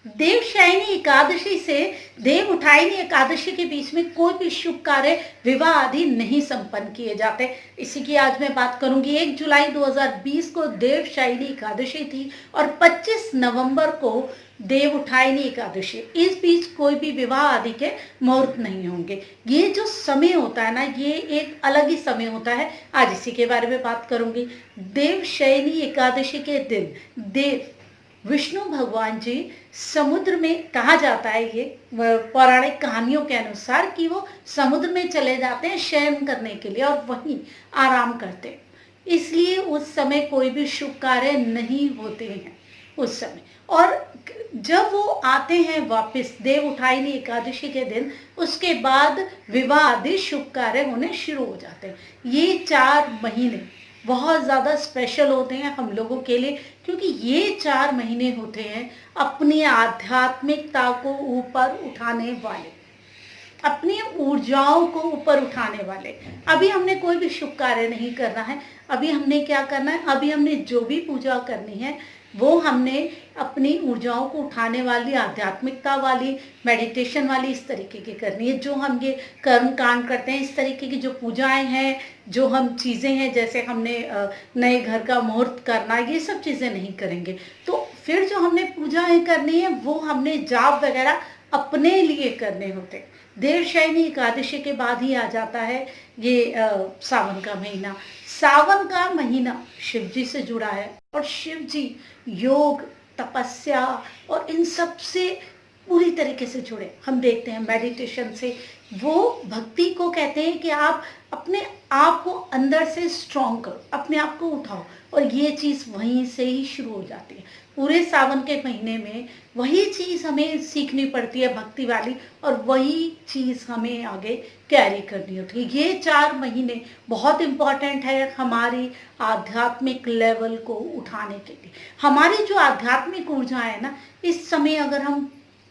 देवशयनी एकादशी से देव उठायनी एकादशी के बीच में कोई भी शुभ कार्य, विवाह आदि नहीं संपन्न किए जाते। इसी की आज मैं बात करूंगी। 1 जुलाई 2020 को देवशयनी एकादशी थी और 25 नवंबर को देव उठायनी एकादशी। इस बीच कोई भी विवाह आदि के मुहूर्त नहीं होंगे। ये जो समय होता है ना, ये एक अलग ही समय होता है। आज इसी के बारे में बात करूंगी। देवशयनी एकादशी के दिन देव विष्णु भगवान जी समुद्र में, कहा जाता है ये पौराणिक कहानियों के अनुसार, कि वो समुद्र में चले जाते हैं शयन करने के लिए और वहीं आराम करते हैं। इसलिए उस समय कोई भी शुभ कार्य नहीं होते हैं उस समय। और जब वो आते हैं वापस देव उठायनी एकादशी के दिन, उसके बाद विवाह आदि शुभ कार्य होने शुरू हो जाते हैं। ये 4 महीने बहुत ज़्यादा स्पेशल होते हैं हम लोगों के लिए, क्योंकि ये 4 महीने होते हैं अपनी आध्यात्मिकता को ऊपर उठाने वाले, अपनी ऊर्जाओं को ऊपर उठाने वाले। अभी हमने कोई भी शुभ कार्य नहीं करना है। अभी हमने क्या करना है, अभी हमने जो भी पूजा करनी है वो हमने अपनी ऊर्जाओं को उठाने वाली, आध्यात्मिकता वाली, मेडिटेशन वाली इस तरीके की करनी है। जो हम ये कर्म कांड करते हैं, इस तरीके की जो पूजाएं हैं, जो हम चीज़ें हैं, जैसे हमने नए घर का मुहूर्त करना, ये सब चीज़ें नहीं करेंगे। तो फिर जो हमने पूजाएं करनी है वो हमने जाप वगैरह अपने लिए करने होते हैं। देवशयनी एकादशी के बाद ही आ जाता है ये सावन का महीना। सावन का महीना शिव जी से जुड़ा है और शिव जी योग, तपस्या और इन सब से पूरी तरीके से जुड़े। हम देखते हैं मेडिटेशन से, वो भक्ति को कहते हैं कि आप अपने आप को अंदर से स्ट्रॉन्ग करो, अपने आप को उठाओ, और ये चीज़ वहीं से ही शुरू हो जाती है। पूरे सावन के महीने में वही चीज़ हमें सीखनी पड़ती है भक्ति वाली, और वही चीज़ हमें आगे कैरी करनी होती है। ये 4 महीने बहुत इम्पॉर्टेंट है हमारी आध्यात्मिक लेवल को उठाने के लिए। हमारी जो आध्यात्मिक ऊर्जा है ना, इस समय अगर हम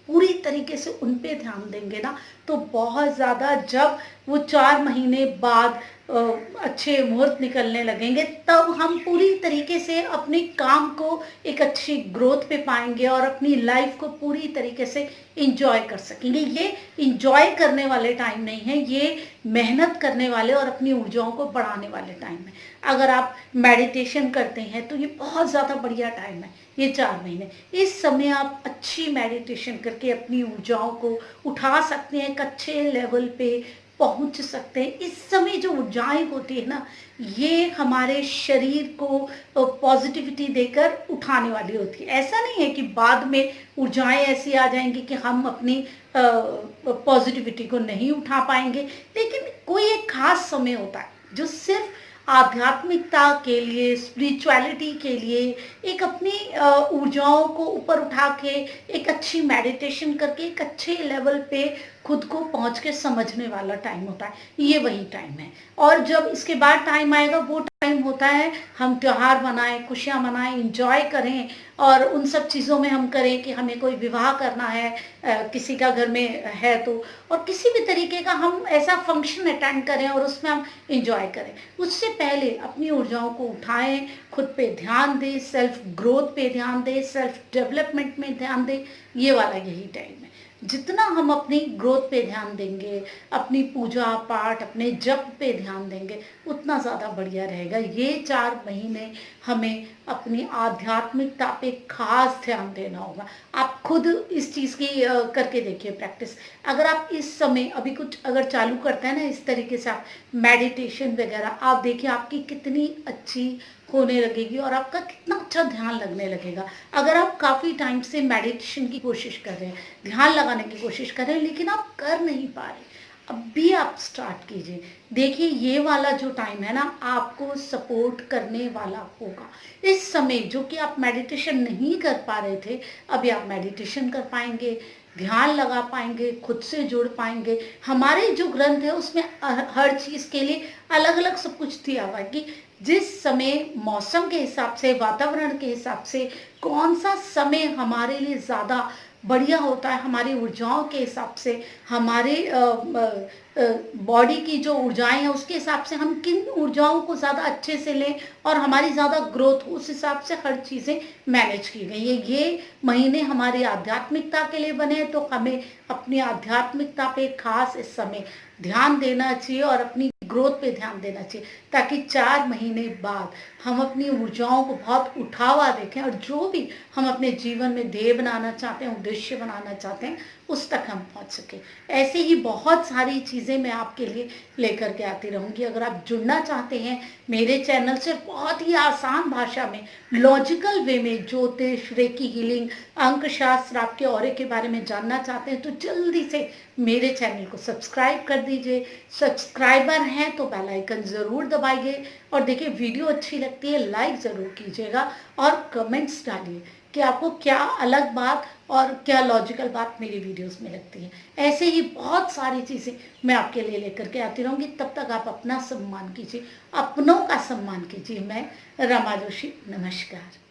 पूरी तरीके से उन पे ध्यान देंगे ना, तो बहुत ज़्यादा, जब वो 4 महीने बाद अच्छे मुहूर्त निकलने लगेंगे, तब हम पूरी तरीके से अपने काम को एक अच्छी ग्रोथ पे पाएंगे और अपनी लाइफ को पूरी तरीके से इंजॉय कर सकेंगे। ये इंजॉय करने वाले टाइम नहीं है, ये मेहनत करने वाले और अपनी ऊर्जाओं को बढ़ाने वाले टाइम है। अगर आप मेडिटेशन करते हैं तो ये बहुत ज़्यादा बढ़िया टाइम है। ये 4 महीने, इस समय आप अच्छी मेडिटेशन करके अपनी ऊर्जाओं को उठा सकते हैं, एक अच्छे लेवल पे पहुंच सकते हैं। इस समय जो ऊर्जाएं होती है ना, ये हमारे शरीर को पॉजिटिविटी देकर उठाने वाली होती है। ऐसा नहीं है कि बाद में ऊर्जाएं ऐसी आ जाएंगी कि हम अपनी पॉजिटिविटी को नहीं उठा पाएंगे, लेकिन कोई एक खास समय होता है जो सिर्फ आध्यात्मिकता के लिए, स्पिरिचुअलिटी के लिए, एक अपनी ऊर्जाओं को ऊपर उठा के, एक अच्छी मेडिटेशन करके एक अच्छे लेवल पे खुद को पहुंच के समझने वाला टाइम होता है। ये वही टाइम है। और जब इसके बाद टाइम आएगा, वो टाइम होता है हम त्योहार मनाएं, खुशियां मनाएं, इंजॉय करें, और उन सब चीज़ों में हम करें कि हमें कोई विवाह करना है, किसी का घर में है तो, और किसी भी तरीके का हम ऐसा फंक्शन अटेंड करें और उसमें हम इंजॉय करें। उससे पहले अपनी ऊर्जाओं को उठाएं, खुद पे ध्यान दें, सेल्फ ग्रोथ पे ध्यान दें, सेल्फ डेवलपमेंट में ध्यान दें। ये वाला यही टाइम है। जितना हम अपनी ग्रोथ पे ध्यान देंगे, अपनी पूजा पाठ, अपने जप पे ध्यान देंगे, उतना ज़्यादा बढ़िया रहेगा। ये 4 महीने हमें अपनी आध्यात्मिकता पे खास ध्यान देना होगा। आप खुद इस चीज़ की करके देखिए प्रैक्टिस। अगर आप इस समय अभी कुछ अगर चालू करते हैं ना, इस तरीके से आप मेडिटेशन वगैरह, आप देखिए आपकी कितनी अच्छी होने लगेगी और आपका कितना अच्छा ध्यान लगने लगेगा। अगर आप काफ़ी टाइम से मेडिटेशन की कोशिश कर रहे हैं, ध्यान लगाने की कोशिश कर रहे हैं, लेकिन आप कर नहीं पा रहे, अब भी आप स्टार्ट कीजिए। देखिए ये वाला जो टाइम है ना, आपको सपोर्ट करने वाला होगा। इस समय जो कि आप मेडिटेशन नहीं कर पा रहे थे, अभी आप मेडिटेशन कर पाएंगे, ध्यान लगा पाएंगे, खुद से जुड़ पाएंगे। हमारे जो ग्रंथ है उसमें हर चीज़ के लिए अलग अलग सब कुछ दिया हुआ है कि जिस समय मौसम के हिसाब से, वातावरण के हिसाब से कौन सा समय हमारे लिए ज़्यादा बढ़िया होता है, हमारी ऊर्जाओं के हिसाब से, हमारे बॉडी की जो ऊर्जाएं हैं उसके हिसाब से हम किन ऊर्जाओं को ज़्यादा अच्छे से लें और हमारी ज़्यादा ग्रोथ हो, उस हिसाब से हर चीज़ें मैनेज की गई है। ये महीने हमारी आध्यात्मिकता के लिए बने हैं, तो हमें अपनी आध्यात्मिकता पे खास इस समय ध्यान देना चाहिए और अपनी ग्रोथ पे ध्यान देना चाहिए, ताकि 4 महीने बाद हम अपनी ऊर्जाओं को बहुत उठावा देखें और जो भी हम अपने जीवन में ध्येय बनाना चाहते हैं, उद्देश्य बनाना चाहते हैं, उस तक हम पहुंच सके। ऐसे ही बहुत सारी चीज़ें मैं आपके लिए लेकर के आती रहूंगी। अगर आप जुड़ना चाहते हैं मेरे चैनल से, बहुत ही आसान भाषा में, लॉजिकल वे में ज्योतिष, रेकी हीलिंग, अंक शास्त्र, आपके ऑरे के बारे में जानना चाहते हैं, तो जल्दी से मेरे चैनल को सब्सक्राइब कर दीजिए। सब्सक्राइबर हैं तो बेल आइकन ज़रूर दबाइए, और देखिए वीडियो अच्छी लगती है लाइक ज़रूर कीजिएगा और कमेंट्स डालिए कि आपको क्या अलग बात और क्या लॉजिकल बात मेरी वीडियोस में लगती है। ऐसे ही बहुत सारी चीज़ें मैं आपके लिए लेकर के आती रहूँगी। तब तक आप अपना सम्मान कीजिए, अपनों का सम्मान कीजिए। मैं रमा जोशी, नमस्कार।